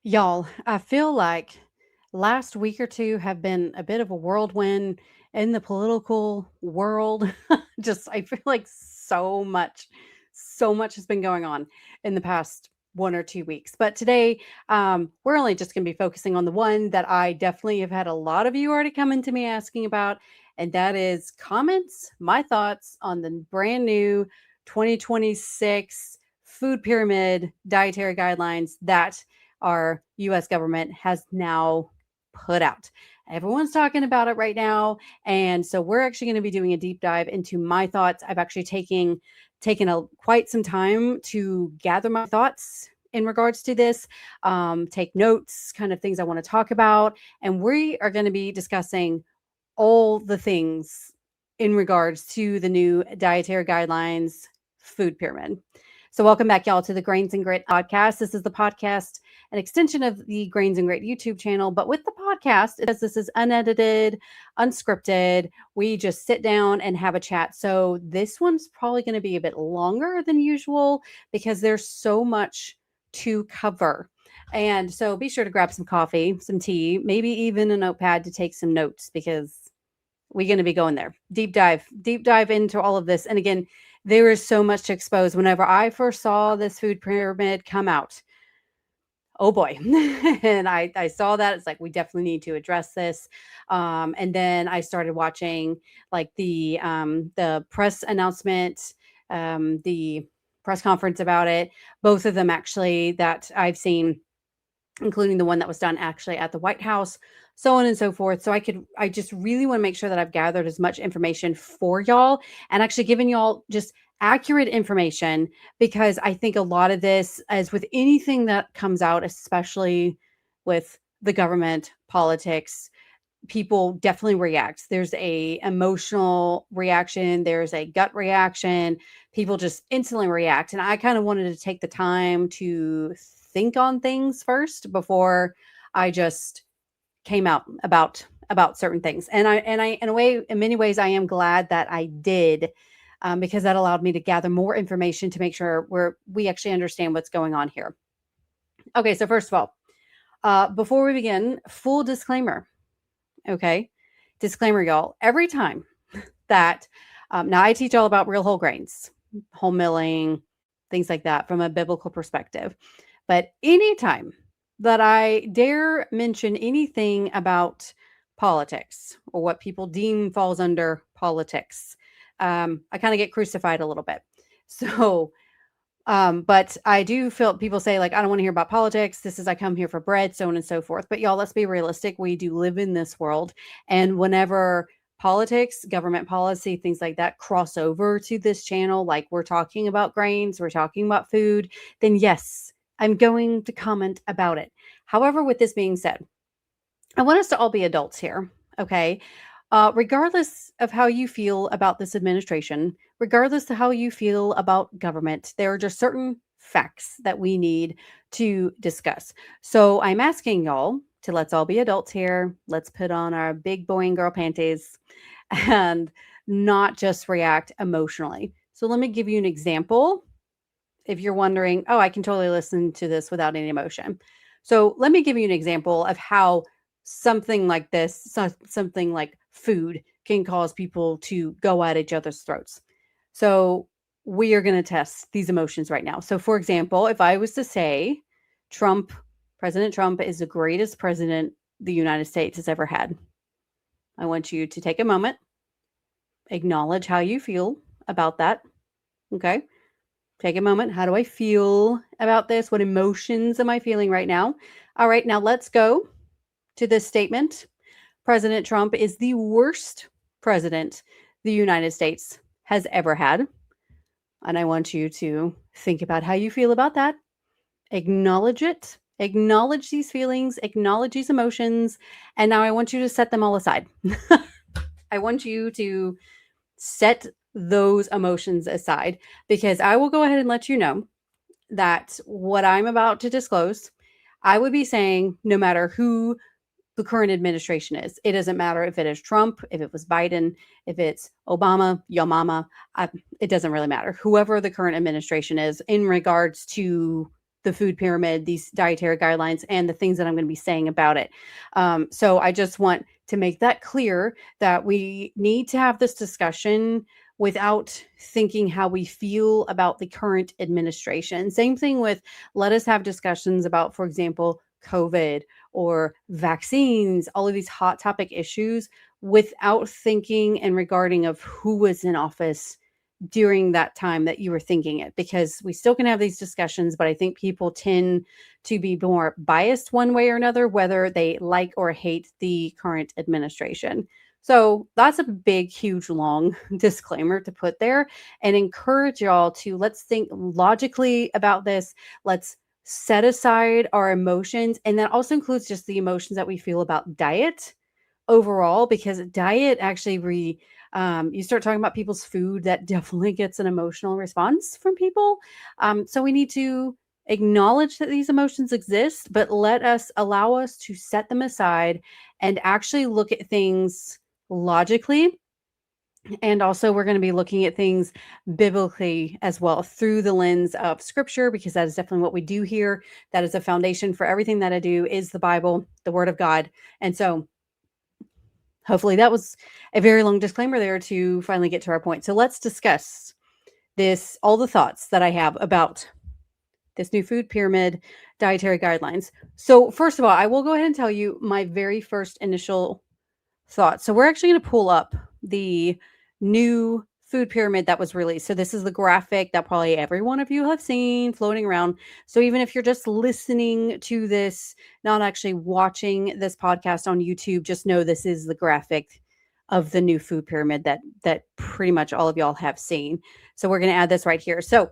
Y'all, I feel like last week or two have been a bit of a whirlwind in the political world. Just, I feel like so much has been going on in the past 1 or 2 weeks. But today, we're only just going to be focusing on the one that I definitely have had a lot of you already coming to me asking about, and that is comments, my thoughts on the brand new 2026 food pyramid dietary guidelines that our US government has now put out. Everyone's talking about it right now. And so we're actually going to be doing a deep dive into my thoughts. I've actually taken a quite some time to gather my thoughts in regards to this, take notes, kind of things I want to talk about. And we are going to be discussing all the things in regards to the new dietary guidelines food pyramid. So, welcome back, y'all, to the Grains and Grit podcast. This is the podcast, an extension of the Grains and Grit YouTube channel. But with the podcast, this is unedited, unscripted. We just sit down and have a chat. So, this one's probably going to be a bit longer than usual because there's so much to cover. And so, be sure to grab some coffee, some tea, maybe even a notepad to take some notes because we're going to be going there. Deep dive into all of this. And again, there is so much to expose. Whenever I first saw this food pyramid come out, oh boy. And I saw that. It's like, we definitely need to address this. And then I started watching like the press announcement, the press conference about it, both of them actually that I've seen, including the one that was done actually at the White House, so on and so forth. So I just really want to make sure that I've gathered as much information for y'all and actually given y'all just accurate information, because I think a lot of this, as with anything that comes out, especially with the government, politics, people definitely react. There's a emotional reaction, there's a gut reaction. People just instantly react. And I kind of wanted to take the time to think on things first before I just came out about certain things. And I in a way, in many ways, I am glad that I did, because that allowed me to gather more information to make sure we actually understand what's going on here. Okay, so first of all, before we begin, full disclaimer. Okay. Disclaimer, y'all. Every time that, now I teach all about real whole grains, whole milling, things like that from a biblical perspective. But anytime that I dare mention anything about politics or what people deem falls under politics, I kind of get crucified a little bit. So, but I do feel people say, like, I don't want to hear about politics. This is, I come here for bread, so on and so forth. But y'all, let's be realistic. We do live in this world. And whenever politics, government policy, things like that cross over to this channel, like we're talking about grains, we're talking about food, then yes, I'm going to comment about it. However, with this being said, I want us to all be adults here. Okay. Regardless of how you feel about this administration, regardless of how you feel about government, there are just certain facts that we need to discuss. So I'm asking y'all to, let's all be adults here. Let's put on our big boy and girl panties and not just react emotionally. So let me give you an example. If you're wondering, oh, I can totally listen to this without any emotion. So let me give you an example of how something like this, something like food, can cause people to go at each other's throats. So we are going to test these emotions right now. So, for example, if I was to say President Trump is the greatest president the United States has ever had, I want you to take a moment, acknowledge how you feel about that. Okay. Take a moment. How do I feel about this? What emotions am I feeling right now? All right, now let's go to this statement. President Trump is the worst president the United States has ever had. And I want you to think about how you feel about that. Acknowledge it. Acknowledge these feelings, acknowledge these emotions. And now I want you to set them all aside. I want you to set those emotions aside, because I will go ahead and let you know that what I'm about to disclose, I would be saying no matter who the current administration is. It doesn't matter if it is Trump, if it was Biden, if it's Obama, your mama, it doesn't really matter. Whoever the current administration is in regards to the food pyramid, these dietary guidelines, and the things that I'm going to be saying about it. So I just want to make that clear that we need to have this discussion without thinking how we feel about the current administration. Same thing with, let us have discussions about, for example, COVID or vaccines, all of these hot topic issues, without thinking and regarding of who was in office during that time that you were thinking it, because we still can have these discussions, but I think people tend to be more biased one way or another, whether they like or hate the current administration. So that's a big, huge, long disclaimer to put there, and encourage y'all to, let's think logically about this. Let's set aside our emotions. And that also includes just the emotions that we feel about diet overall, because diet actually you start talking about people's food, that definitely gets an emotional response from people. So we need to acknowledge that these emotions exist, but allow us to set them aside and actually look at things logically. And also, we're going to be looking at things biblically as well, through the lens of scripture, because that is definitely what we do here. That is a foundation for everything that I do, is the Bible, the Word of God. And so hopefully that was a very long disclaimer there to finally get to our point. So let's discuss all the thoughts that I have about this new food pyramid dietary guidelines. So first of all, I will go ahead and tell you my very first initial thoughts. So we're actually going to pull up the new food pyramid that was released. So this is the graphic that probably every one of you have seen floating around. So even if you're just listening to this, not actually watching this podcast on YouTube, just know this is the graphic of the new food pyramid that pretty much all of y'all have seen. So we're going to add this right here. So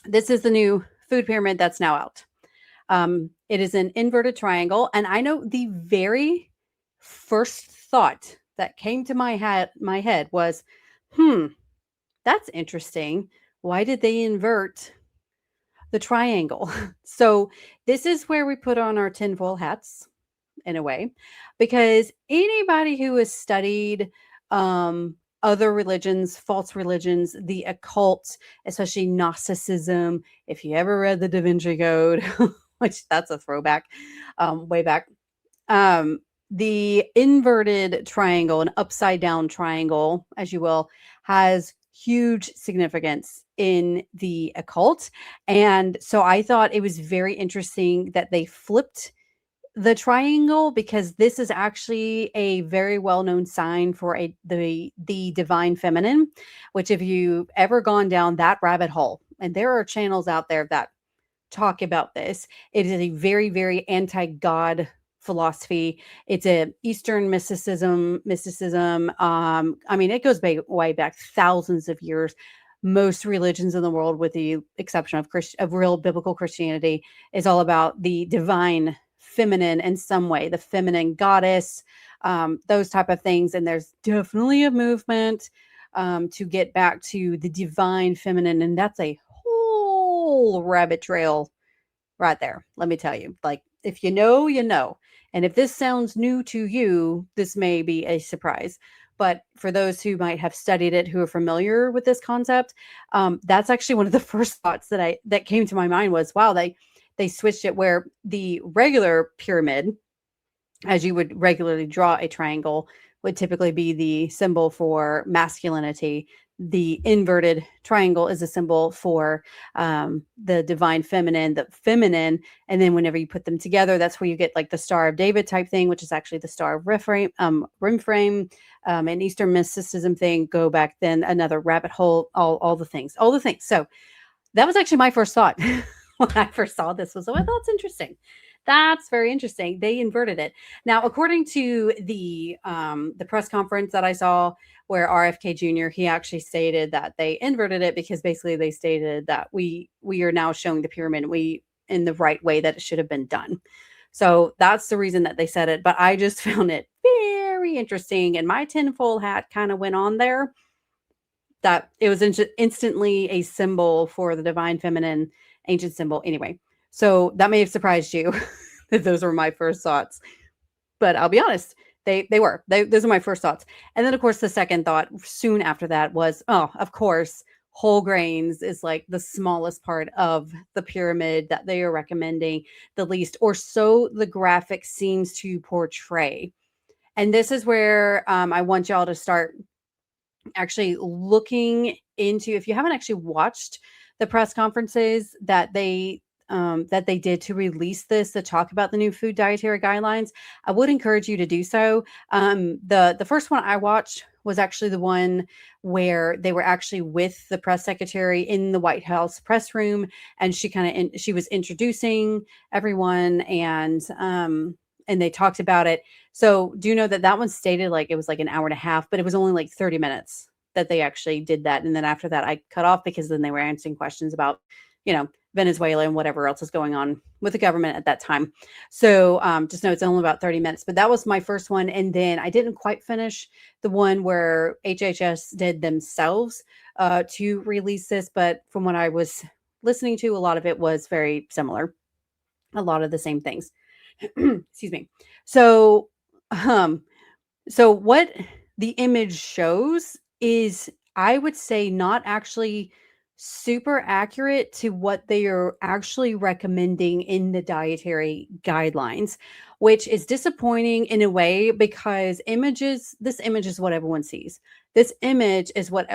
this is the new food pyramid that's now out. It is an inverted triangle. And I know the very first thought that came to my head was, that's interesting. Why did they invert the triangle? So this is where we put on our tinfoil hats, in a way, because anybody who has studied other religions, false religions, the occult, especially Gnosticism, if you ever read the Da Vinci Code, which that's a throwback, way back, the inverted triangle, an upside down triangle, as you will, has huge significance in the occult. And so I thought it was very interesting that they flipped the triangle, because this is actually a very well-known sign for the divine feminine, which, if you've ever gone down that rabbit hole, and there are channels out there that talk about this, it is a very, very anti-God philosophy. It's a Eastern mysticism. I mean, it goes way back thousands of years. Most religions in the world, with the exception of real biblical Christianity, is all about the divine feminine in some way, the feminine goddess, those type of things. And there's definitely a movement to get back to the divine feminine, and that's a whole rabbit trail right there. Let me tell you, like, if you know, you know. And if this sounds new to you, this may be a surprise. But for those who might have studied it, who are familiar with this concept, that's actually one of the first thoughts that came to my mind was, wow, they switched it, where the regular pyramid, as you would regularly draw a triangle, would typically be the symbol for masculinity. The inverted triangle is a symbol for the divine feminine, and then whenever you put them together, that's where you get like the Star of David type thing, which is actually the Star of Rimframe, and Eastern mysticism thing. Go back then, another rabbit hole, all the things. So that was actually my first thought when I first saw this, was, oh, that's interesting. That's very interesting. They inverted it. Now, according to the press conference that I saw, where RFK Jr., he actually stated that they inverted it because basically they stated that we are now showing the pyramid in the right way that it should have been done. So that's the reason that they said it. But I just found it very interesting, and my tinfoil hat kind of went on there, that it was instantly a symbol for the divine feminine, ancient symbol. Anyway, so that may have surprised you that those were my first thoughts. But I'll be honest, those are my first thoughts. And then, of course, the second thought soon after that was, oh, of course, whole grains is like the smallest part of the pyramid that they are recommending the least, or so the graphic seems to portray. And this is where I want y'all to start actually looking into, if you haven't actually watched the press conferences that they did to release this, to talk about the new food dietary guidelines, I would encourage you to do so. The first one I watched was actually the one where they were actually with the press secretary in the White House press room, and she was introducing everyone, and they talked about it. So do you know that that one stated like it was like an hour and a half, but it was only like 30 minutes that they actually did that. And then after that, I cut off because then they were answering questions about, Venezuela and whatever else is going on with the government at that time. So just know it's only about 30 minutes. But that was my first one. And then I didn't quite finish the one where HHS did themselves to release this. But from what I was listening to, a lot of it was very similar, a lot of the same things. Excuse me. So, um, so what the image shows is, I would say, not actually super accurate to what they are actually recommending in the dietary guidelines, which is disappointing in a way, because this image is what everyone sees. This image is what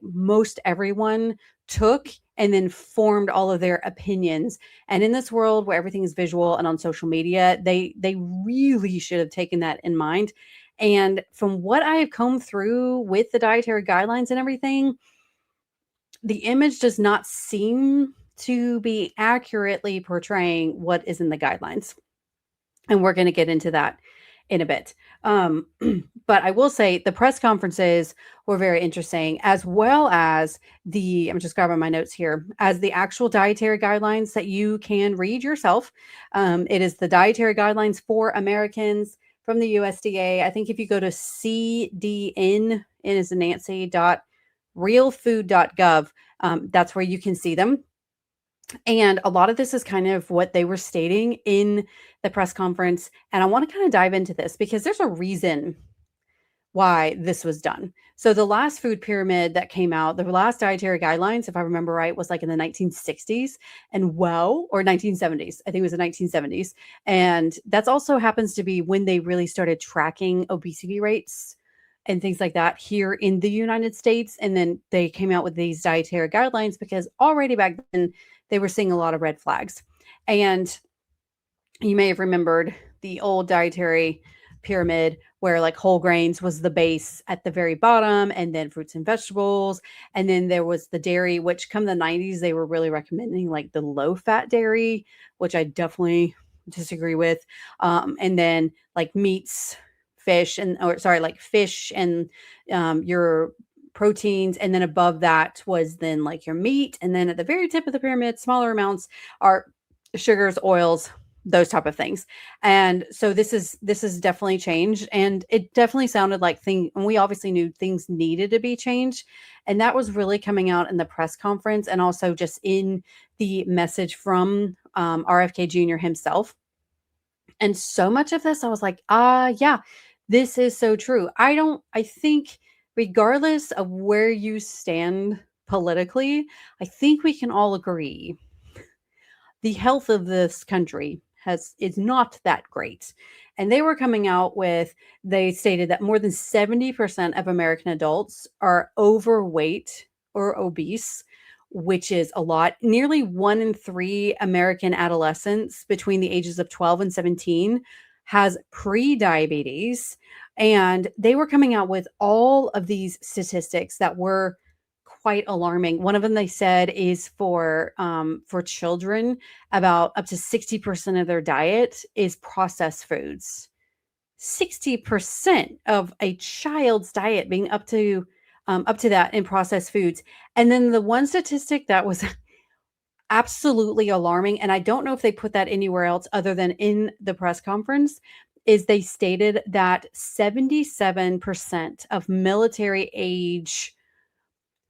most everyone took and then formed all of their opinions. And in this world where everything is visual and on social media, they really should have taken that in mind. And from what I have combed through with the dietary guidelines and everything, the image does not seem to be accurately portraying what is in the guidelines. And we're going to get into that in a bit. But I will say the press conferences were very interesting, as well as I'm just grabbing my notes here, as the actual dietary guidelines that you can read yourself. It is the dietary guidelines for Americans from the USDA. I think if you go to CDN, it is Nancy.realfood.gov, that's where you can see them. And a lot of this is kind of what they were stating in the press conference. And I want to kind of dive into this because there's a reason why this was done. So the last food pyramid that came out, the last dietary guidelines, if I remember right, was like in the 1960s or 1970s. I think it was the 1970s. And that's also happens to be when they really started tracking obesity rates and things like that here in the United States. And then they came out with these dietary guidelines because already back then they were seeing a lot of red flags. And you may have remembered the old dietary pyramid where like whole grains was the base at the very bottom, and then fruits and vegetables. And then there was the dairy, which come the 90s, they were really recommending like the low fat dairy, which I definitely disagree with. And then like meats, fish and your proteins. And then above that was then like your meat. And then at the very tip of the pyramid, smaller amounts are sugars, oils, those type of things. And so this is definitely changed. And it definitely sounded like and we obviously knew things needed to be changed. And that was really coming out in the press conference and also just in the message from RFK Jr. himself. And so much of this, I was like, yeah, this is so true. I think regardless of where you stand politically, I think we can all agree the health of this country is not that great. And they were coming out they stated that more than 70% of American adults are overweight or obese, which is a lot. Nearly 1 in 3 American adolescents between the ages of 12 and 17 has pre-diabetes. And they were coming out with all of these statistics that were quite alarming. One of them they said is for children, about up to 60% of their diet is processed foods. 60% of a child's diet being up to that in processed foods. And then the one statistic that was absolutely alarming, and I don't know if they put that anywhere else other than in the press conference, is they stated that 77% of military age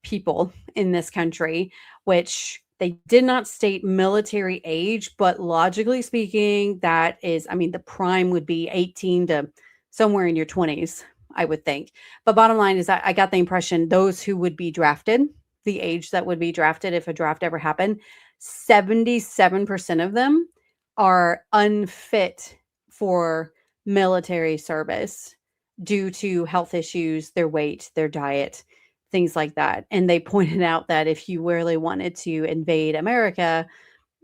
people in this country, which they did not state military age, but logically speaking, that is, I mean, the prime would be 18 to somewhere in your 20s, I would think. But bottom line is I got the impression those who would be drafted the age that would be drafted if a draft ever happened, 77% of them are unfit for military service due to health issues, their weight, their diet, things like that. And they pointed out that if you really wanted to invade America,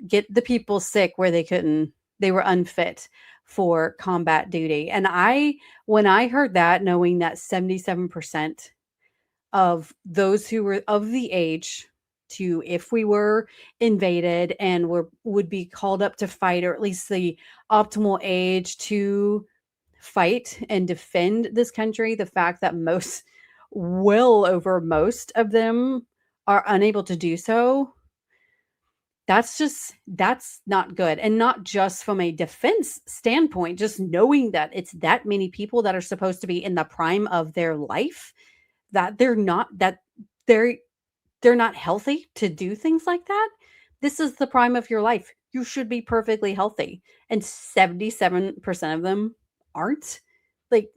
get the people sick where they were unfit for combat duty. And when I heard that, knowing that 77% of those who were of the age to, if we were invaded and would be called up to fight, or at least the optimal age to fight and defend this country, the fact that over most of them are unable to do so, that's not good. And not just from a defense standpoint, just knowing that it's that many people that are supposed to be in the prime of their life, that they're they're not healthy to do things like that. This is the prime of your life. You should be perfectly healthy. And 77% of them aren't. Like,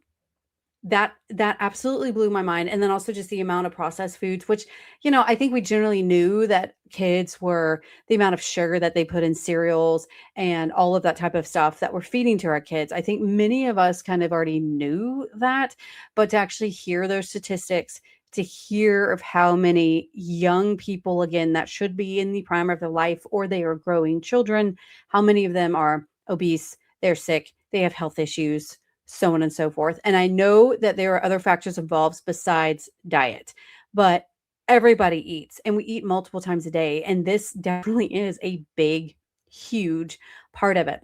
that absolutely blew my mind. And then also just the amount of processed foods, which, I think we generally knew that kids were the amount of sugar that they put in cereals and all of that type of stuff that we're feeding to our kids. I think many of us kind of already knew that, but to actually hear those statistics, to hear of how many young people, again, that should be in the prime of their life, or they are growing children, how many of them are obese, they're sick, they have health issues, so on and so forth. And I know that there are other factors involved besides diet, but everybody eats, and we eat multiple times a day. And this definitely is a big, huge part of it.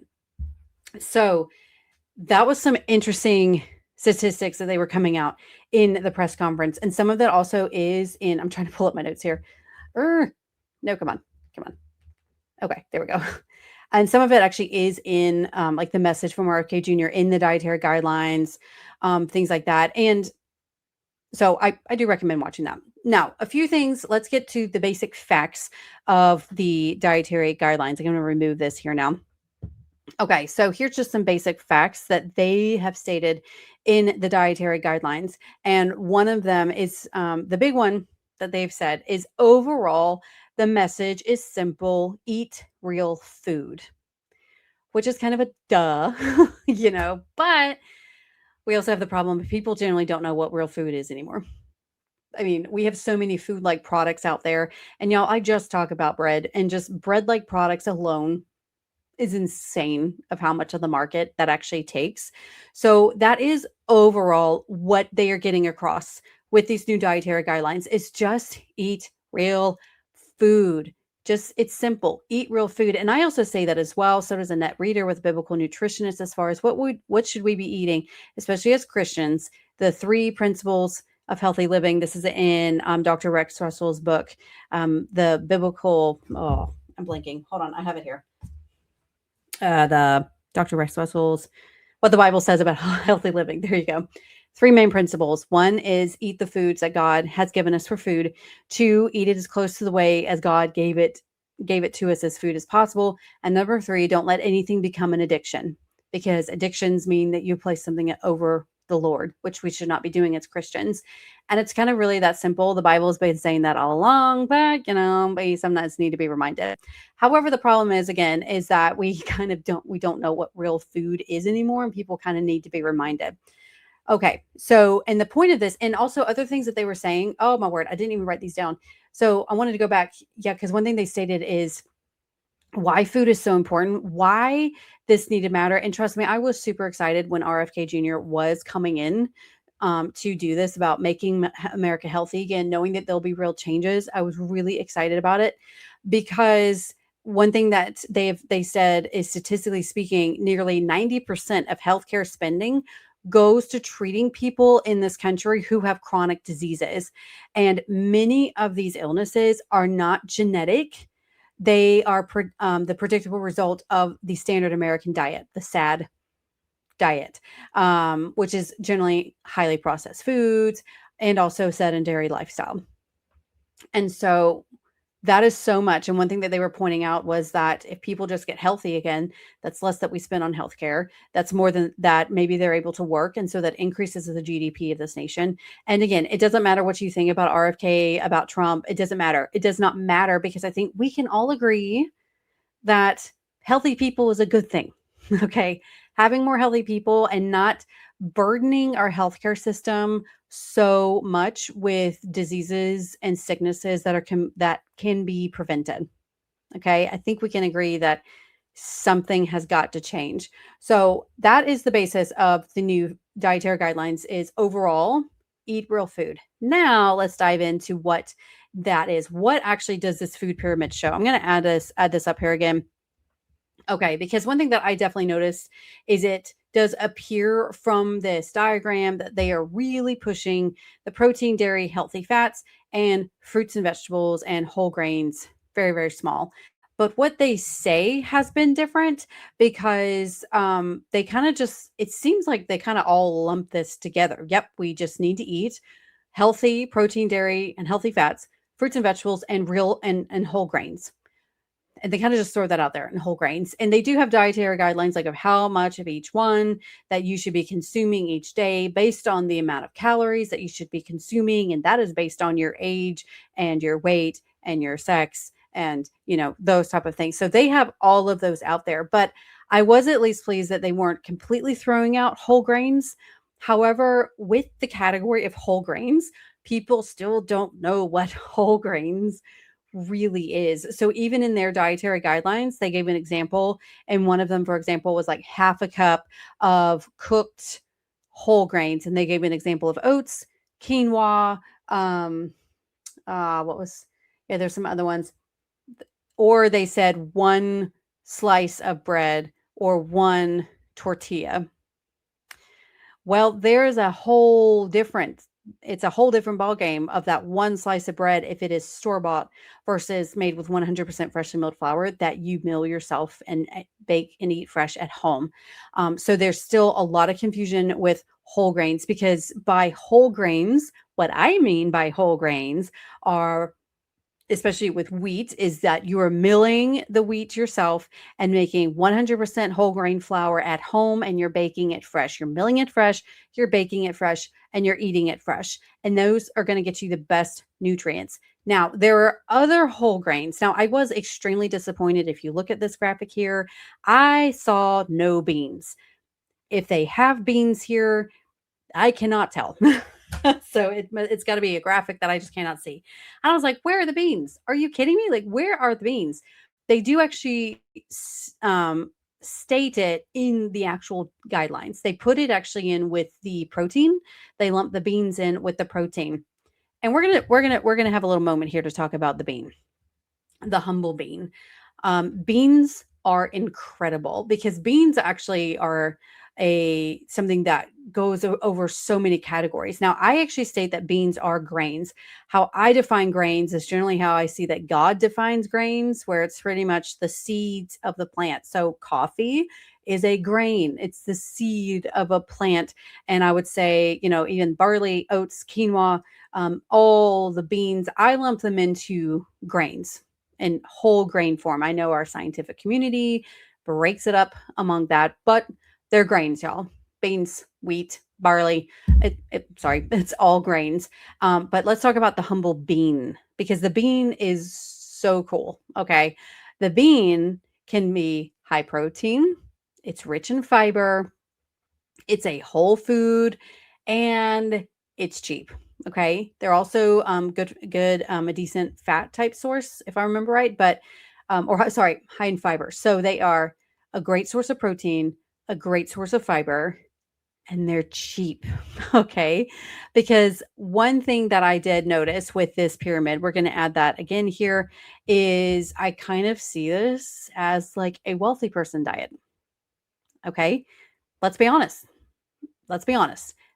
So that was some interesting statistics that they were coming out in the press conference. And some of that also is I'm trying to pull up my notes here. No, come on. Okay, there we go. And some of it actually is in like the message from RFK Jr. in the dietary guidelines, things like that. And so I do recommend watching that. Now, a few things. Let's get to the basic facts of the dietary guidelines. I'm going to remove this here now. Okay, so here's just some basic facts that they have stated in the dietary guidelines. And one of them is the big one that they've said is, overall, the message is simple: eat real food, which is kind of a duh, but we also have the problem of people generally don't know what real food is anymore. I mean, we have so many food-like products out there. And y'all, I just talk about bread, and just bread-like products alone is insane of how much of the market that actually takes. So that is overall what they are getting across with these new dietary guidelines, is just eat real food. It's simple. Eat real food. And I also say that as well. So does Annette Reader with Biblical Nutritionist, as far as what should we be eating, especially as Christians, the 3 principles of healthy living. This is in Dr. Rex Russell's book, the biblical, I'm blanking. Hold on. I have it here. The Dr. Rex Russell's What the Bible Says About Healthy Living. There you go. 3 main principles. 1 is eat the foods that God has given us for food. 2, eat it as close to the way as God gave it to us as food as possible. And number 3, don't let anything become an addiction, because addictions mean that you place something over the Lord, which we should not be doing as Christians. And it's kind of really that simple. The Bible has been saying that all along, but we sometimes need to be reminded. However, the problem is, again, is that we don't know what real food is anymore, and people kind of need to be reminded. Okay, so, and the point of this, and also other things that they were saying, oh my word, I didn't even write these down. So I wanted to go back. Yeah, because one thing they stated is why food is so important, why this needed to matter. And trust me, I was super excited when RFK Jr. was coming in to do this about making America healthy again, knowing that there'll be real changes. I was really excited about it, because one thing that they said is, statistically speaking, nearly 90% of healthcare spending goes to treating people in this country who have chronic diseases. And many of these illnesses are not genetic. They are the predictable result of the standard American diet, the SAD diet, which is generally highly processed foods and also sedentary lifestyle. And so That is so much. And one thing that they were pointing out was that if people just get healthy again, that's less that we spend on healthcare. That's more than that. Maybe they're able to work. And so that increases the GDP of this nation. And again, it doesn't matter what you think about RFK, about Trump. It doesn't matter. It does not matter because I think we can all agree that healthy people is a good thing. Okay. Having more healthy people and not burdening our healthcare system so much with diseases and sicknesses that that can be prevented. Okay. I think we can agree that something has got to change. So that is the basis of the new dietary guidelines is overall eat real food. Now let's dive into what that is. What actually does this food pyramid show? I'm going to add this up here again. Okay, because one thing that I definitely noticed is it does appear from this diagram that they are really pushing the protein, dairy, healthy fats, and fruits and vegetables and whole grains, very, very small. But what they say has been different because they kind of just, it seems like they kind of all lump this together. Yep, we just need to eat healthy protein, dairy, and healthy fats, fruits and vegetables, and real and whole grains, and they kind of just throw that out there in whole grains. And they do have dietary guidelines like of how much of each one that you should be consuming each day based on the amount of calories that you should be consuming. And that is based on your age and your weight and your sex and, those type of things. So they have all of those out there. But I was at least pleased that they weren't completely throwing out whole grains. However, with the category of whole grains, people still don't know what whole grains really is. So even in their dietary guidelines, they gave an example, and one of them, for example, was like half a cup of cooked whole grains, and they gave an example of oats, quinoa, what was there's some other ones, or they said one slice of bread or one tortilla. Well, there's a whole different it's a whole different ball game of that one slice of bread if it is store bought versus made with 100% freshly milled flour that you mill yourself and bake and eat fresh at home. So there's still a lot of confusion with whole grains, because by whole grains, what I mean by whole grains are, especially with wheat, is that you are milling the wheat yourself and making 100% whole grain flour at home, and you're baking it fresh. You're milling it fresh, you're baking it fresh, and you're eating it fresh. And those are going to get you the best nutrients. Now, there are other whole grains. Now, I was extremely disappointed. If you look at this graphic here, I saw no beans. If they have beans here, I cannot tell. So it's got to be a graphic that I just cannot see. And I was like, where are the beans? Are you kidding me? Like, where are the beans? They do actually state it in the actual guidelines. They put it actually in with the protein. They lump the beans in with the protein. And we're gonna have a little moment here to talk about the bean, the humble bean. Beans are incredible because beans actually are something that goes over so many categories. Now, I actually state that beans are grains. How I define grains is generally how I see that God defines grains, where it's pretty much the seeds of the plant. So coffee is a grain. It's the seed of a plant. And I would say, even barley, oats, quinoa, all the beans, I lump them into grains in whole grain form. I know our scientific community breaks it up among that, but they're grains, y'all. Beans, wheat, barley. It's all grains. But let's talk about the humble bean, because the bean is so cool. Okay. The bean can be high protein. It's rich in fiber. It's a whole food, and it's cheap. Okay. They're also a decent fat type source, if I remember right, but high in fiber. So they are a great source of protein, a great source of fiber, and they're cheap. Okay. Because one thing that I did notice with this pyramid, we're going to add that again here, is I kind of see this as like a wealthy person diet. Okay. Let's be honest.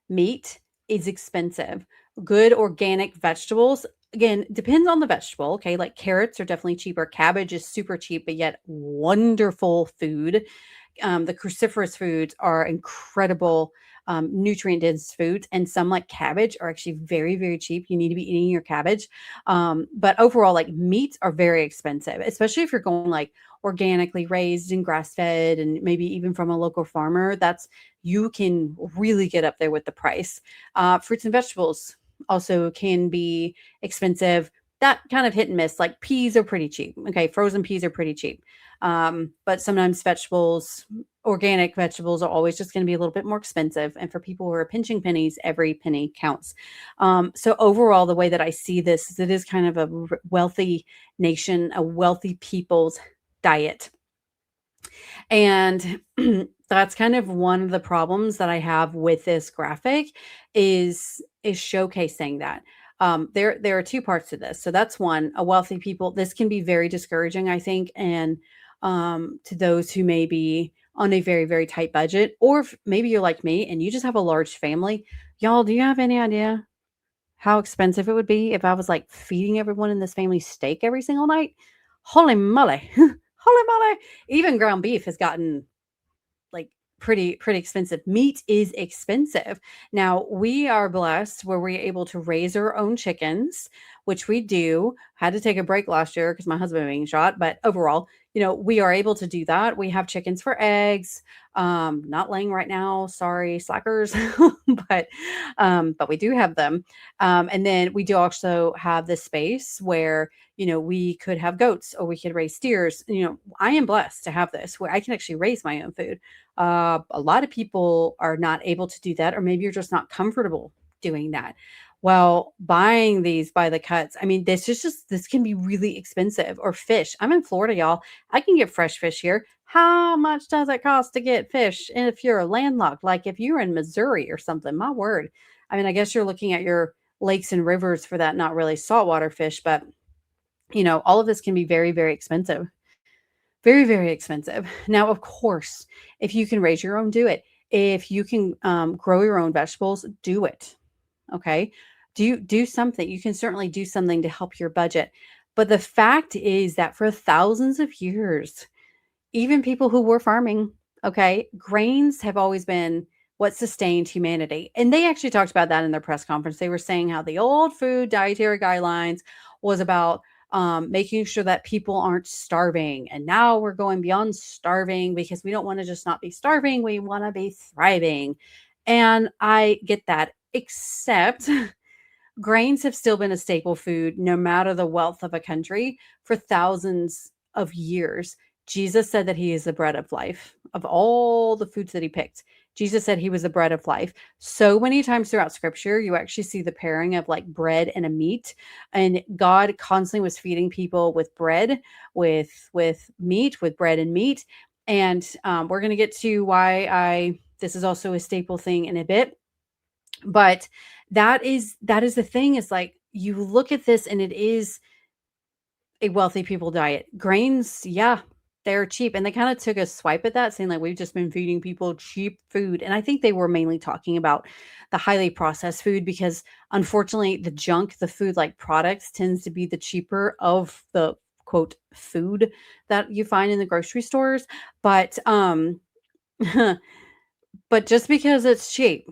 Meat is expensive. Good organic vegetables, again, depends on the vegetable. Okay. Like carrots are definitely cheaper. Cabbage is super cheap, but yet wonderful food. the cruciferous foods are incredible nutrient dense foods, and some like cabbage are actually very, very cheap. You need to be eating your cabbage. But overall, like meats are very expensive, especially if you're going like organically raised and grass fed and maybe even from a local farmer. You can really get up there with the price. Fruits and vegetables also can be expensive. That kind of hit and miss. Like peas are pretty cheap. Okay, frozen peas are pretty cheap. But sometimes organic vegetables are always just going to be a little bit more expensive. And for people who are pinching pennies, every penny counts. So overall, the way that I see this is it is kind of a wealthy nation, a wealthy people's diet. And that's kind of one of the problems that I have with this graphic is showcasing that. There are two parts to this. So that's one, a wealthy people. This can be very discouraging, I think, and to those who may be on a very, very tight budget, or if maybe you're like me and you just have a large family. Y'all, do you have any idea how expensive it would be if I was like feeding everyone in this family steak every single night? Holy moly. Holy moly. Even ground beef has gotten like pretty expensive. Meat is expensive. Now, we are blessed where we're able to raise our own chickens, which we do. Had to take a break last year because my husband was being shot, but overall, we are able to do that. We have chickens for eggs. Not laying right now, sorry, slackers, but we do have them. And then we do also have this space where we could have goats or we could raise steers. I am blessed to have this where I can actually raise my own food. A lot of people are not able to do that, or maybe you're just not comfortable doing that. Well, buying these by the cuts, I mean, this can be really expensive. Or fish. I'm in Florida, y'all. I can get fresh fish here. How much does it cost to get fish? And if you're landlocked, like if you're in Missouri or something, my word. I mean, I guess you're looking at your lakes and rivers for that, not really saltwater fish, but all of this can be very, very expensive. Very, very expensive. Now, of course, if you can raise your own, do it. If you can grow your own vegetables, do it. Okay. Do something. You can certainly do something to help your budget. But the fact is that for thousands of years, even people who were farming, okay, grains have always been what sustained humanity. And they actually talked about that in their press conference. They were saying how the old food dietary guidelines was about making sure that people aren't starving. And now we're going beyond starving because we don't want to just not be starving. We want to be thriving. And I get that, except grains have still been a staple food, no matter the wealth of a country, for thousands of years. Jesus said that he is the bread of life. Of all the foods that he picked, Jesus said he was the bread of life. So many times throughout scripture, you actually see the pairing of like bread and a meat. And God constantly was feeding people with bread, with meat, with bread and meat. And we're going to get to why this is also a staple thing in a bit. But that is the thing, is like you look at this and it is a wealthy people diet. Grains, yeah, they're cheap. And they kind of took a swipe at that, saying like we've just been feeding people cheap food. And I think they were mainly talking about the highly processed food because unfortunately the junk, the food like products tends to be the cheaper of the quote food that you find in the grocery stores. But but just because it's cheap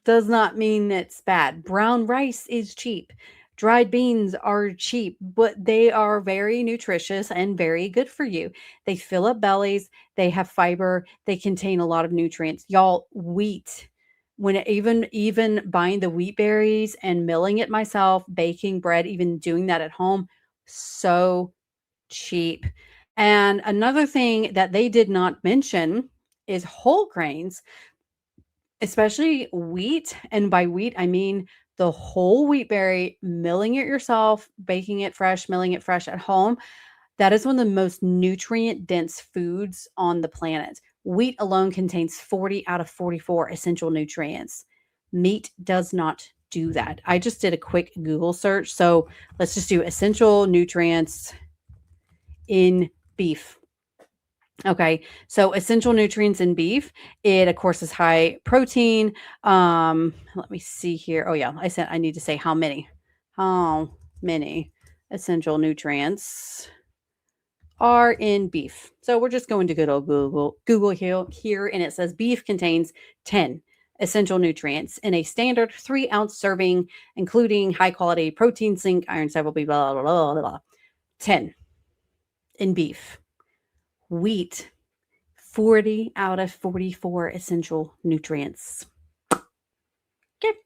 does not mean it's bad. Brown rice is cheap. Dried beans are cheap, but they are very nutritious and very good for you. They fill up bellies, they have fiber, they contain a lot of nutrients. Y'all, wheat, even buying the wheat berries and milling it myself, baking bread, even doing that at home, so cheap. And another thing that they did not mention is whole grains, especially wheat. And by wheat, I mean the whole wheat berry, milling it yourself, baking it fresh, milling it fresh at home. That is one of the most nutrient dense foods on the planet. Wheat alone contains 40 out of 44 essential nutrients. Meat does not do that. I just did a quick Google search. So let's just do essential nutrients in beef. Okay, so essential nutrients in beef, it of course is high protein. Let me see here. Oh yeah, I said I need to say how many. How many essential nutrients are in beef. So we're just going to good old Google here, and it says beef contains 10 essential nutrients in a standard 3-ounce serving, including high quality protein, zinc, iron, several blah, blah, blah, blah, blah. 10 in beef. Wheat, 40 out of 44 essential nutrients. Okay,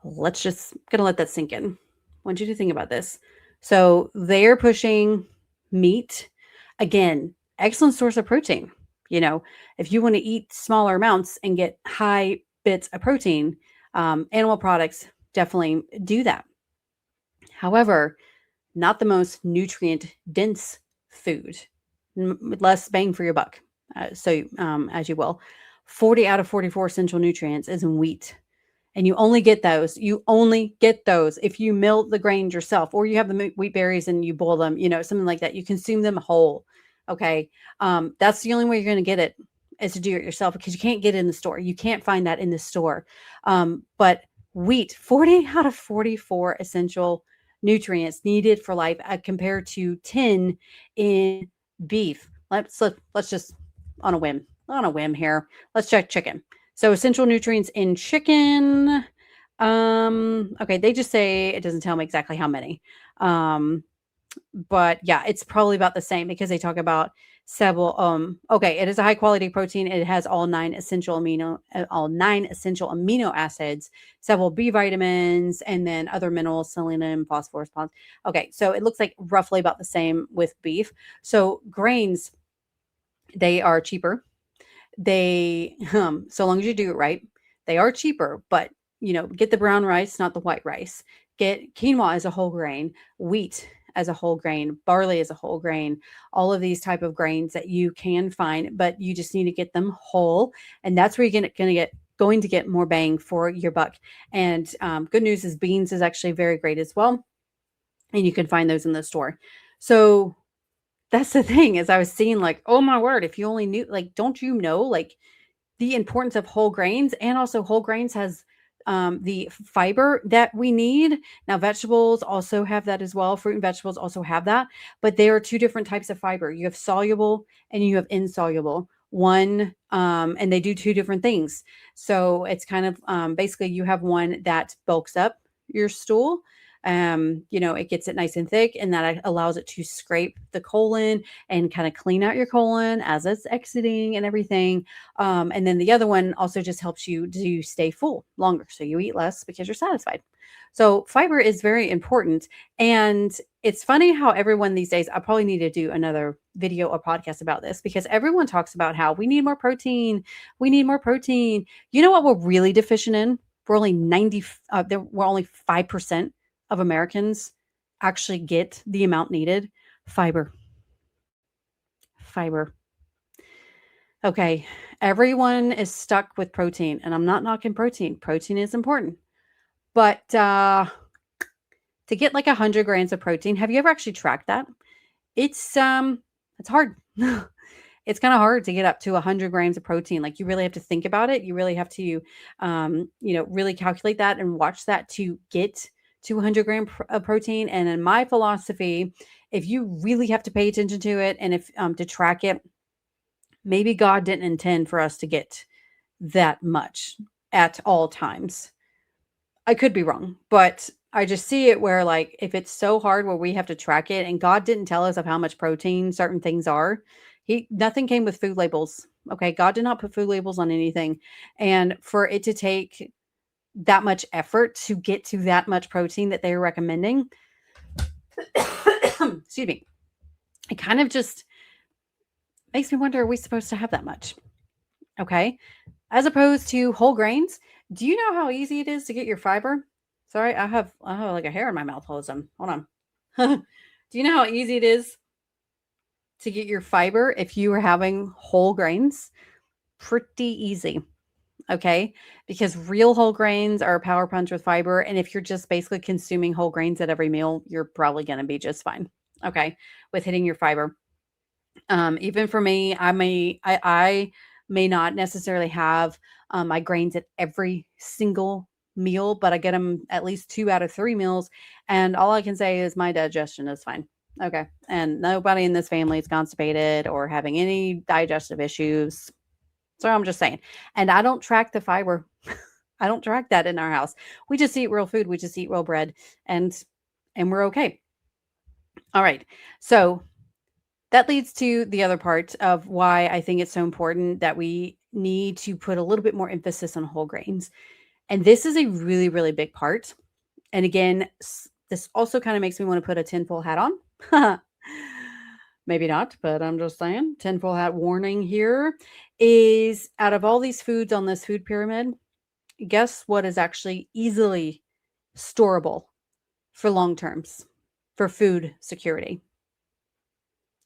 let's just gonna let that sink in. I want you to think about this. So they're pushing meat. Again, excellent source of protein. You know, if you want to eat smaller amounts and get high bits of protein, animal products definitely do that. However, not the most nutrient dense food, less bang for your buck. As you will, 40 out of 44 essential nutrients is in wheat. And you only get those. You only get those if you mill the grains yourself, or you have the wheat berries and you boil them, something like that. You consume them whole. Okay. That's the only way you're going to get it, is to do it yourself, because you can't get it in the store. You can't find that in the store. But wheat, 40 out of 44 essential nutrients needed for life, compared to 10 in beef. Let's just on a whim here. Let's check chicken. So essential nutrients in chicken. Okay, they just say it doesn't tell me exactly how many. But yeah, it's probably about the same, because they talk about several. Okay, it is a high quality protein. It has all nine essential amino acids, several B vitamins, and then other minerals, selenium, phosphorus, Okay, so it looks like roughly about the same with beef. So grains, they are cheaper. They, so long as you do it right, they are cheaper, but get the brown rice, not the white rice. Get quinoa as a whole grain, wheat as a whole grain, barley as a whole grain, all of these type of grains that you can find, but you just need to get them whole. And that's where you're going to get more bang for your buck. And good news is beans is actually very great as well. And you can find those in the store. So that's the thing, is I was seeing like, oh my word, if you only knew, like, don't you know, like, the importance of whole grains, and also whole grains has the fiber that we need. Now, vegetables also have that as well. Fruit and vegetables also have that, but there are two different types of fiber. You have soluble and you have insoluble. And they do two different things. So it's kind of basically you have one that bulks up your stool. It gets it nice and thick, and that allows it to scrape the colon and kind of clean out your colon as it's exiting and everything. And then the other one also just helps you to stay full longer. So you eat less because you're satisfied. So fiber is very important. And it's funny how everyone these days, I probably need to do another video or podcast about this, because everyone talks about how we need more protein. We need more protein. You know what we're really deficient in? We're only we're only 5% of Americans actually get the amount needed. Fiber. Okay, everyone is stuck with protein, and I'm not knocking protein. Protein is important. But to get like 100 grams of protein, have you ever actually tracked that? It's hard. It's kind of hard to get up to 100 grams of protein. Like, you really have to think about it. You really have to, really calculate that and watch that to get to 100 grams of protein. And in my philosophy, if you really have to pay attention to it, and if to track it, maybe God didn't intend for us to get that much at all times. I could be wrong, but I just see it where, like, if it's so hard where we have to track it, and God didn't tell us of how much protein certain things are. Nothing came with food labels. Okay. God did not put food labels on anything. And for it to take that much effort to get to that much protein that they were recommending, excuse me, it kind of just makes me wonder, are we supposed to have that much? Okay. As opposed to whole grains. Do you know how easy it is to get your fiber? Sorry, I have like a hair in my mouth all of a sudden. Hold on. Do you know how easy it is to get your fiber if you are having whole grains? Pretty easy. Okay. Because real whole grains are a power punch with fiber. And if you're just basically consuming whole grains at every meal, you're probably going to be just fine. Okay. With hitting your fiber. Even for me, I may not necessarily have my grains at every single meal, but I get them at least 2 out of 3 meals. And all I can say is my digestion is fine. Okay. And nobody in this family is constipated or having any digestive issues. So I'm just saying. And I don't track the fiber. I don't track that in our house. We just eat real food. We just eat real bread and we're okay. All right. So that leads to the other part of why I think it's so important that we need to put a little bit more emphasis on whole grains. And this is a really, really big part. And again, this also kind of makes me want to put a tinfoil hat on. Maybe not, but I'm just saying. Tinfoil hat warning here is out of all these foods on this food pyramid, guess what is actually easily storable for long terms for food security?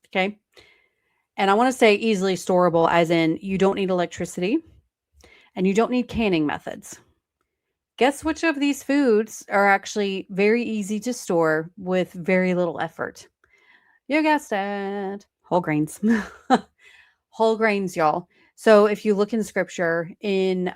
Okay. And I want to say easily storable, as in you don't need electricity and you don't need canning methods. Guess which of these foods are actually very easy to store with very little effort? You guessed it. Whole grains. Whole grains, y'all. So if you look in scripture in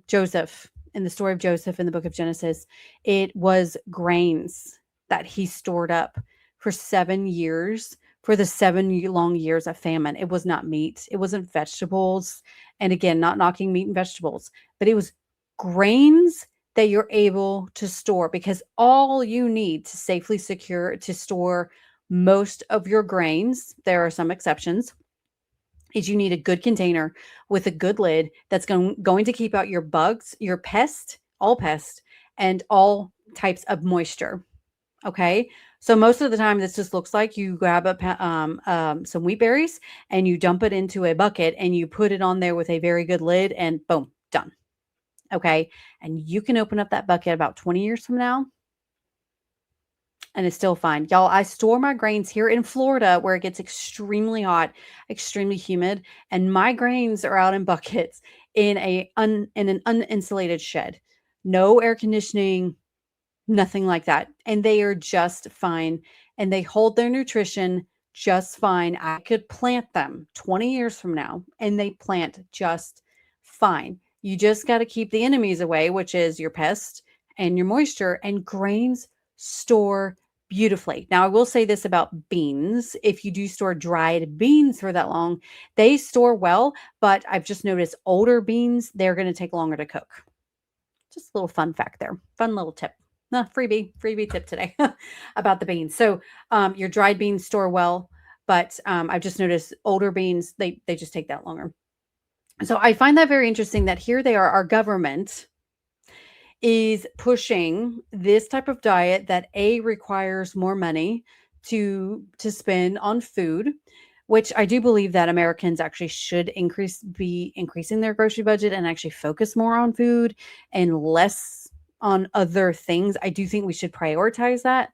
Joseph, in the story of Joseph in the book of Genesis, it was grains that he stored up for 7 years, for the long years of famine. It was not meat, it wasn't vegetables. And again, not knocking meat and vegetables, but it was grains that you're able to store, because all you need to safely to store most of your grains, there are some exceptions, is you need a good container with a good lid that's going to keep out your bugs, your all pests, and all types of moisture. Okay. So most of the time, this just looks like you grab some wheat berries and you dump it into a bucket and you put it on there with a very good lid and boom, done. Okay. And you can open up that bucket about 20 years from now and it's still fine. Y'all, I store my grains here in Florida where it gets extremely hot, extremely humid, and my grains are out in buckets in an uninsulated shed. No air conditioning, nothing like that. And they are just fine and they hold their nutrition just fine. I could plant them 20 years from now and they plant just fine. You just got to keep the enemies away, which is your pests and your moisture, and grains store beautifully. Now, I will say this about beans. If you do store dried beans for that long, they store well, but I've just noticed older beans, they're going to take longer to cook. Just a little fun fact there. Fun little tip. Freebie tip today about the beans. So your dried beans store well, but I've just noticed older beans, they just take that longer. So I find that very interesting that here they are, our government is pushing this type of diet that requires more money to spend on food, which I do believe that Americans actually should be increasing their grocery budget and actually focus more on food and less on other things. I do think we should prioritize that.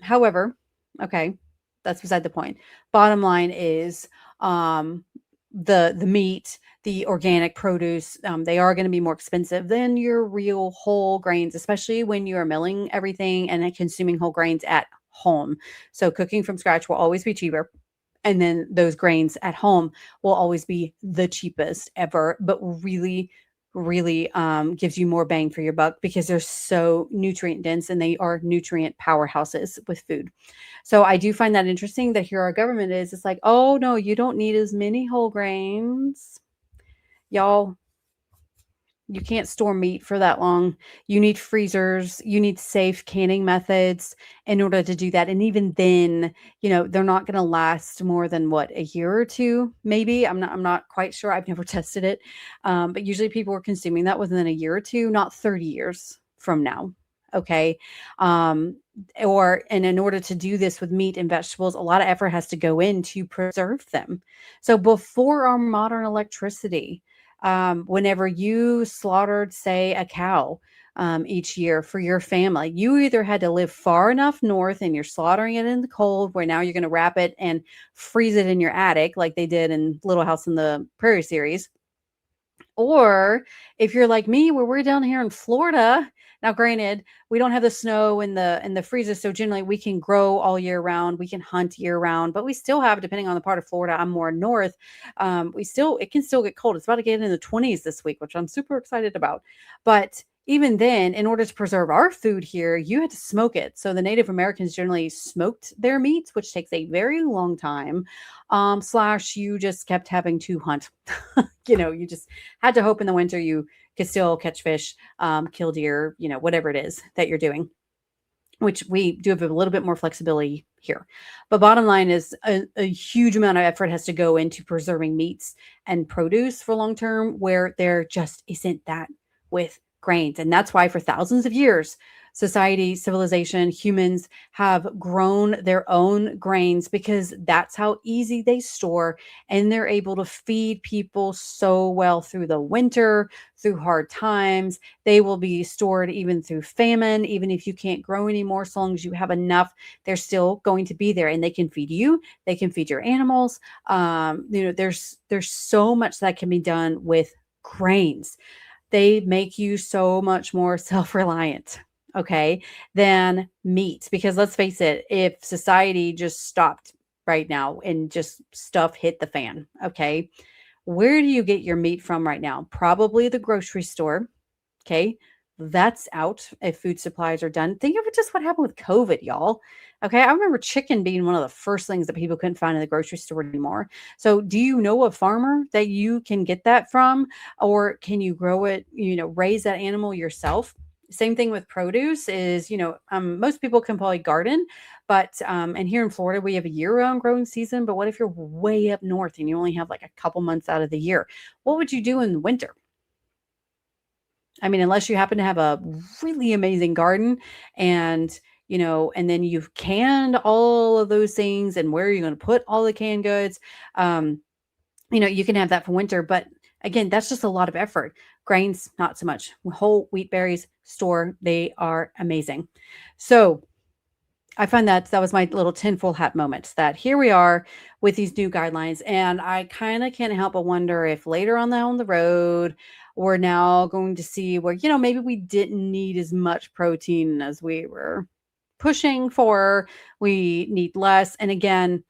However, okay, that's beside the point. Bottom line is the meat, the organic produce, they are going to be more expensive than your real whole grains, especially when you are milling everything and consuming whole grains at home. So cooking from scratch will always be cheaper. And then those grains at home will always be the cheapest ever, but really gives you more bang for your buck because they're so nutrient dense and they are nutrient powerhouses with food. So I do find that interesting that here our government is, it's like, oh no, you don't need as many whole grains. Y'all, you can't store meat for that long. You need freezers. You need safe canning methods in order to do that. And even then, they're not going to last more than a year or two, maybe. I'm not quite sure. I've never tested it. But usually people are consuming that within a year or two, not 30 years from now. Okay. And in order to do this with meat and vegetables, a lot of effort has to go in to preserve them. So before our modern electricity, whenever you slaughtered, say, a cow each year for your family, you either had to live far enough north and you're slaughtering it in the cold, where now you're going to wrap it and freeze it in your attic like they did in Little House on the Prairie series. Or if you're like me, where we're down here in Florida, now granted, we don't have the snow and the freezes, so generally we can grow all year round, we can hunt year round, but we still have, depending on the part of Florida, I'm more north, it can still get cold. It's about to get in the 20s this week, which I'm super excited about. But even then, in order to preserve our food here, you had to smoke it. So the Native Americans generally smoked their meats, which takes a very long time. Slash, you just kept having to hunt. You just had to hope in the winter you could still catch fish, kill deer, whatever it is that you're doing, which we do have a little bit more flexibility here. But bottom line is a huge amount of effort has to go into preserving meats and produce for long term, where there just isn't that with grains. And that's why for thousands of years, society, civilization, humans have grown their own grains because that's how easy they store, and they're able to feed people so well through the winter, through hard times. They will be stored even through famine. Even if you can't grow anymore, so long as you have enough, they're still going to be there, and they can feed you. They can feed your animals. There's so much that can be done with grains. They make you so much more self-reliant, okay, than meat. Because let's face it, if society just stopped right now and just stuff hit the fan, okay, where do you get your meat from right now? Probably the grocery store. Okay. That's out if food supplies are done. Think of it just what happened with COVID, y'all. Okay. I remember chicken being one of the first things that people couldn't find in the grocery store anymore. So, do you know a farmer that you can get that from? Or can you grow it, raise that animal yourself? Same thing with produce is, most people can probably garden, but, and here in Florida, we have a year round growing season. But what if you're way up north and you only have like a couple months out of the year? What would you do in the winter? I mean, unless you happen to have a really amazing garden and, and then you've canned all of those things, and where are you going to put all the canned goods? Um, you can have that for winter, but again, that's just a lot of effort. Grains, not so much. Whole wheat berries, store, they are amazing. So I find that was my little tinfoil hat moment, that here we are with these new guidelines. And I kind of can't help but wonder if later on down the road, we're now going to see where, maybe we didn't need as much protein as we were pushing for. We need less. And again,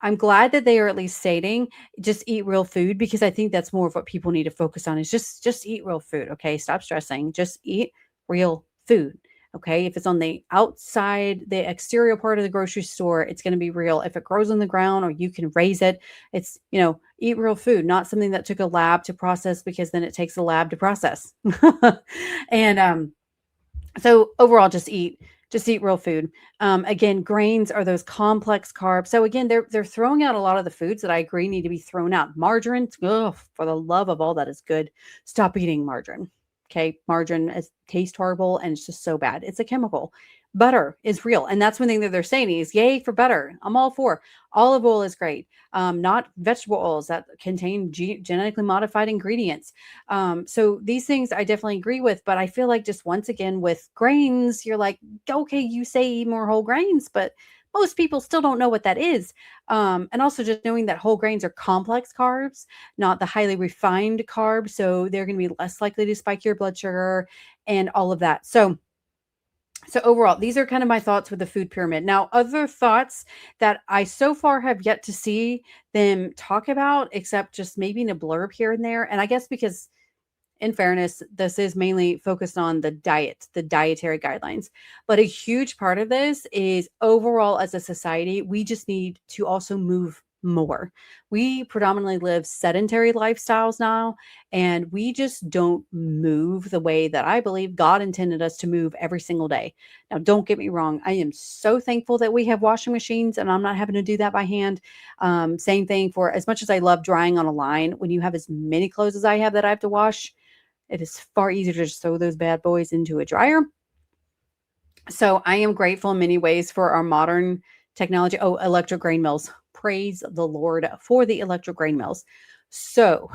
I'm glad that they are at least stating just eat real food, because I think that's more of what people need to focus on is just eat real food. Okay. Stop stressing. Just eat real food. Okay. If it's on the outside, the exterior part of the grocery store, it's going to be real. If it grows on the ground or you can raise it, it's, eat real food, not something that took a lab to process, because then it takes a lab to process. And so overall, just eat real food. Again, grains are those complex carbs. So again, they're throwing out a lot of the foods that I agree need to be thrown out. Margarine, ugh, for the love of all that is good, stop eating margarine. Okay, margarine tastes horrible and it's just so bad. It's a chemical. Butter is real, and that's one thing that they're saying is yay for butter. I'm all for. Olive oil is great. Not vegetable oils that contain genetically modified ingredients. So these things I definitely agree with, but I feel like just once again with grains, you're like, okay, you say eat more whole grains, but most people still don't know what that is. And also just knowing that whole grains are complex carbs, not the highly refined carbs. So they're going to be less likely to spike your blood sugar and all of that. So overall, these are kind of my thoughts with the food pyramid. Now, other thoughts that I so far have yet to see them talk about, except just maybe in a blurb here and there. And I guess because in fairness, this is mainly focused on the diet, the dietary guidelines. But a huge part of this is overall as a society, we just need to also move more. We predominantly live sedentary lifestyles now, and we just don't move the way that I believe God intended us to move every single day. Now, don't get me wrong. I am so thankful that we have washing machines and I'm not having to do that by hand. Same thing for as much as I love drying on a line, when you have as many clothes as I have that I have to wash, it is far easier to just throw those bad boys into a dryer. So I am grateful in many ways for our modern technology. Oh, electric grain mills. Praise the Lord for the electric grain mills. So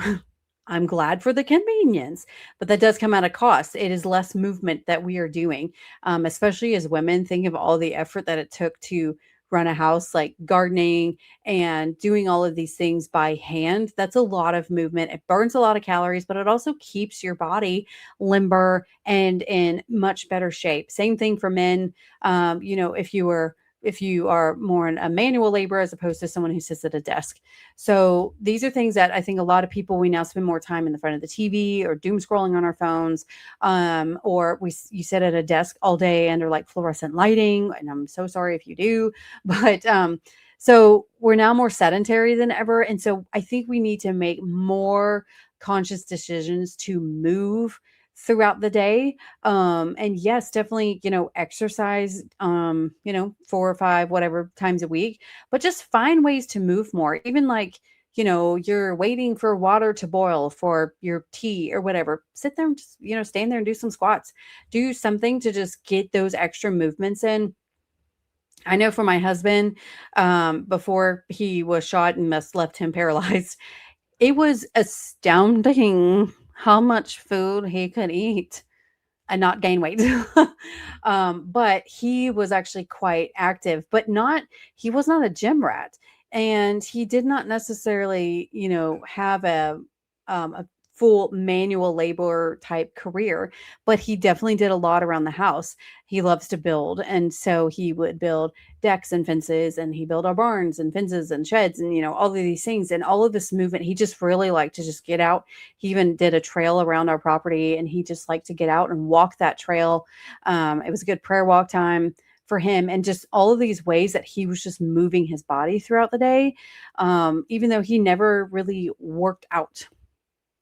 I'm glad for the convenience, but that does come at a cost. It is less movement that we are doing, especially as women. Think of all the effort that it took to run a house, like gardening and doing all of these things by hand. That's a lot of movement. It burns a lot of calories, but it also keeps your body limber and in much better shape. Same thing for men. If you were if you are more in a manual labor as opposed to someone who sits at a desk. So these are things that I think a lot of people, we now spend more time in the front of the TV or doom scrolling on our phones, or you sit at a desk all day under like fluorescent lighting, and I'm so sorry if you do, but so we're now more sedentary than ever, and so I think we need to make more conscious decisions to move throughout the day. And yes, definitely, exercise, 4 or 5, whatever times a week, but just find ways to move more. Even like, you're waiting for water to boil for your tea or whatever. Sit there and just, stand there and do some squats. Do something to just get those extra movements in. I know for my husband, before he was shot and must left him paralyzed, it was astounding how much food he could eat and not gain weight. But he was actually quite active, but he was not a gym rat. And he did not necessarily, have a full manual labor type career, but he definitely did a lot around the house. He loves to build. And so he would build decks and fences, and he built our barns and fences and sheds and, all of these things. And all of this movement, he just really liked to just get out. He even did a trail around our property, and he just liked to get out and walk that trail. It was a good prayer walk time for him, and just all of these ways that he was just moving his body throughout the day. Even though he never really worked out,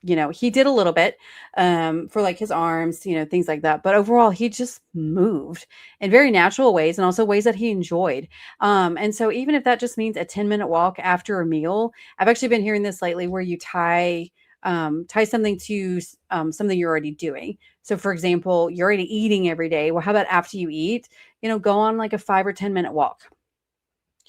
he did a little bit, for like his arms, things like that. But overall, he just moved in very natural ways, and also ways that he enjoyed. And so even if that just means a 10-minute walk after a meal, I've actually been hearing this lately where you tie something to something you're already doing. So for example, you're already eating every day. Well, how about after you eat, go on like a 5 or 10 minute walk.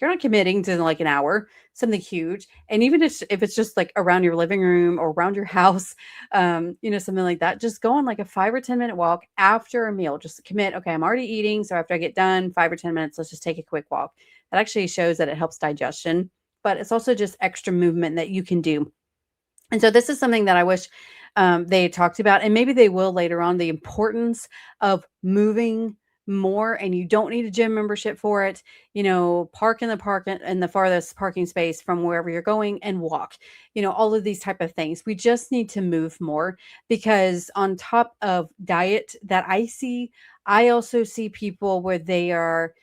You're not committing to like an hour, something huge. And even if it's just like around your living room or around your house, something like that, just go on like a 5 or 10 minute walk after a meal. Just commit, okay, I'm already eating. So after I get done, 5 or 10 minutes, let's just take a quick walk. That actually shows that it helps digestion, but it's also just extra movement that you can do. And so this is something that I wish they talked about, and maybe they will later on, the importance of moving more. And you don't need a gym membership for it. Park in the farthest parking space from wherever you're going and walk. All of these type of things. We just need to move more, because on top of diet that I also see people where they are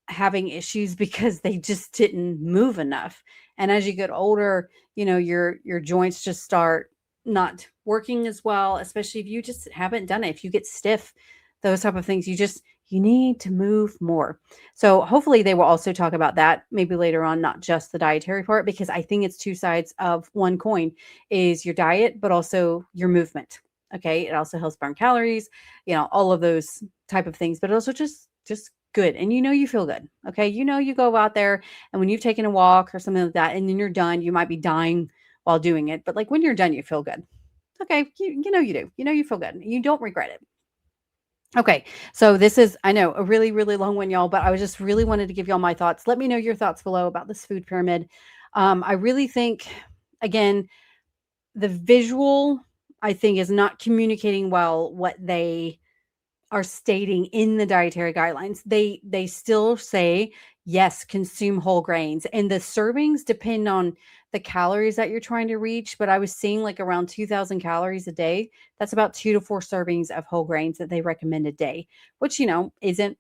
having issues because they just didn't move enough. And as you get older, your joints just start not working as well, especially if you just haven't done it. If you get stiff, those type of things, you need to move more. So hopefully they will also talk about that maybe later on, not just the dietary part, because I think it's two sides of one coin, is your diet, but also your movement. Okay. It also helps burn calories, all of those type of things, but also just good. And you feel good. Okay. You go out there, and when you've taken a walk or something like that, and then you're done, you might be dying while doing it. But like when you're done, you feel good. Okay. You do. You feel good. You don't regret it. Okay. So this is, I know, a really, really long one, y'all, but I was just really wanted to give y'all my thoughts. Let me know your thoughts below about this food pyramid. I really think, again, the visual, I think, is not communicating well what they are stating in the dietary guidelines. They still say, yes, consume whole grains, and the servings depend on the calories that you're trying to reach. But I was seeing like around 2,000 calories a day. That's about 2 to 4 servings of whole grains that they recommend a day, which isn't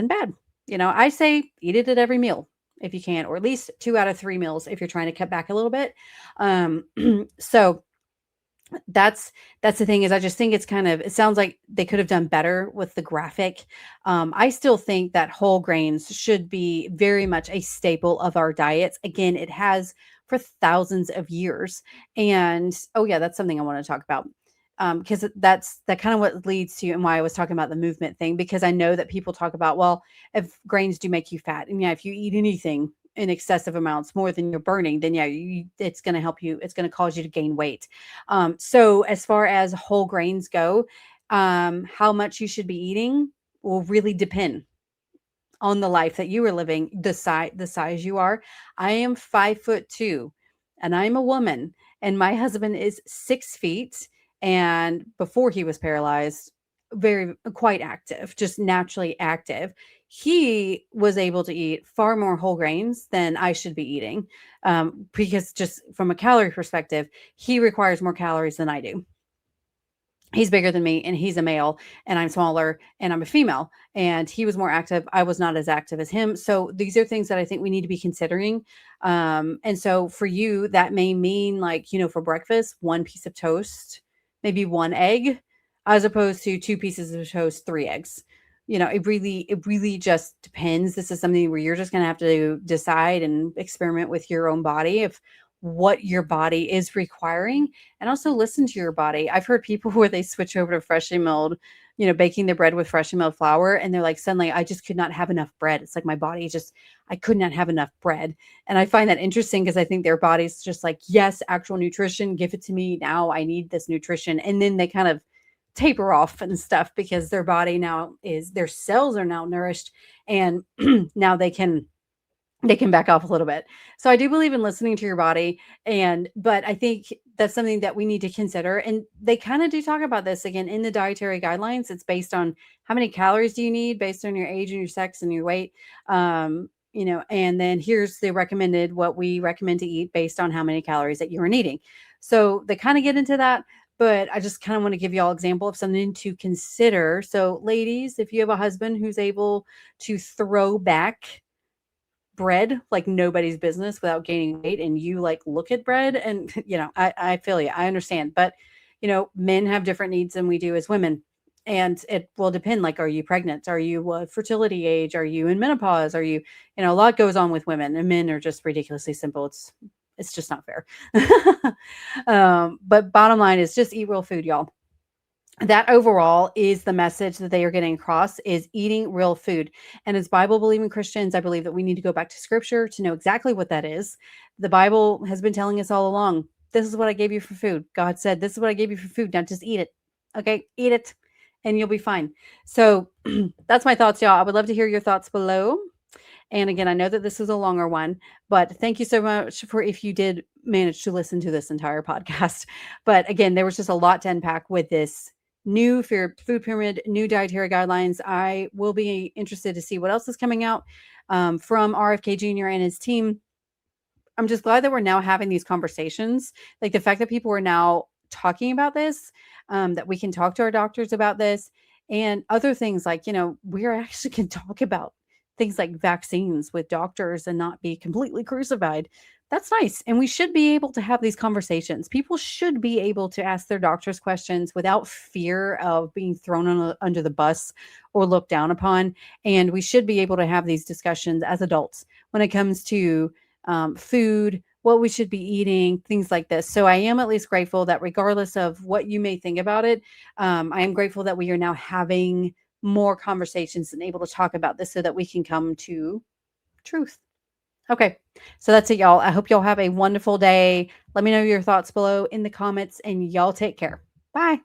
bad. I say eat it at every meal if you can, or at least 2 out of 3 meals if you're trying to cut back a little bit. So that's the thing, is I just think it sounds like they could have done better with the graphic. I still think that whole grains should be very much a staple of our diets. Again, it has for thousands of years. And oh yeah, that's something I want to talk about. Because that kind of what leads to, and why I was talking about the movement thing, because I know that people talk about, well, if grains do make you fat, and yeah, if you eat anything in excessive amounts more than you're burning, then yeah, it's going to help you. It's going to cause you to gain weight. So as far as whole grains go, how much you should be eating will really depend on the life that you are living, the size you are. I am 5'2", and I'm a woman, and my husband is 6 feet. And before he was paralyzed, quite active, just naturally active. He was able to eat far more whole grains than I should be eating, because just from a calorie perspective, he requires more calories than I do. He's bigger than me and he's a male and I'm smaller and I'm a female, and he was more active. I was not as active as him. So these are things that I think we need to be considering. And so for you, that may mean, like, for breakfast, one piece of toast, maybe one egg, as opposed to two pieces of toast, three eggs. It really just depends. This is something where you're just going to have to decide and experiment with your own body of what your body is requiring, and also listen to your body. I've heard people where they switch over to freshly milled, baking their bread with freshly milled flour, and they're like, suddenly I just could not have enough bread. It's like my body just, I could not have enough bread. And I find that interesting because I think their body's just like, yes, actual nutrition, give it to me now. I need this nutrition. And then they kind of taper off and stuff because their body now their cells are now nourished, and now they can back off a little bit. So I do believe in listening to your body, but I think that's something that we need to consider. And they kind of do talk about this again in the dietary guidelines. It's based on how many calories do you need based on your age and your sex and your weight. And then here's the recommended, what we recommend to eat based on how many calories that you are needing. So they kind of get into that, but I just kind of want to give you all example of something to consider. So ladies, if you have a husband who's able to throw back bread like nobody's business without gaining weight, and you like look at bread and I feel you, I understand, but men have different needs than we do as women, and it will depend, like, are you pregnant, are you fertility age, are you in menopause, are you, a lot goes on with women, and men are just ridiculously simple. It's just not fair. But bottom line is just eat real food, y'all. That overall is the message that they are getting across, is eating real food. And as Bible believing Christians, I believe that we need to go back to scripture to know exactly what that is. The Bible has been telling us all along, this is what I gave you for food. God said, this is what I gave you for food. Now just eat it. Okay, eat it and you'll be fine. So that's my thoughts, y'all. I would love to hear your thoughts below. And again, I know that this is a longer one, but thank you so much for if you did manage to listen to this entire podcast. But again, there was just a lot to unpack with this new food pyramid, new dietary guidelines. I will be interested to see what else is coming out from RFK Jr. and his team. I'm just glad that we're now having these conversations. Like the fact that people are now talking about this, that we can talk to our doctors about this and other things, like, we're actually can talk about things like vaccines with doctors and not be completely crucified. That's nice. And we should be able to have these conversations. People should be able to ask their doctors questions without fear of being thrown under the bus or looked down upon. And we should be able to have these discussions as adults when it comes to food, what we should be eating, things like this. So I am at least grateful that regardless of what you may think about it, I am grateful that we are now having more conversations and able to talk about this so that we can come to truth. Okay, so that's it, y'all. I hope y'all have a wonderful day. Let me know your thoughts below in the comments, and y'all take care. Bye.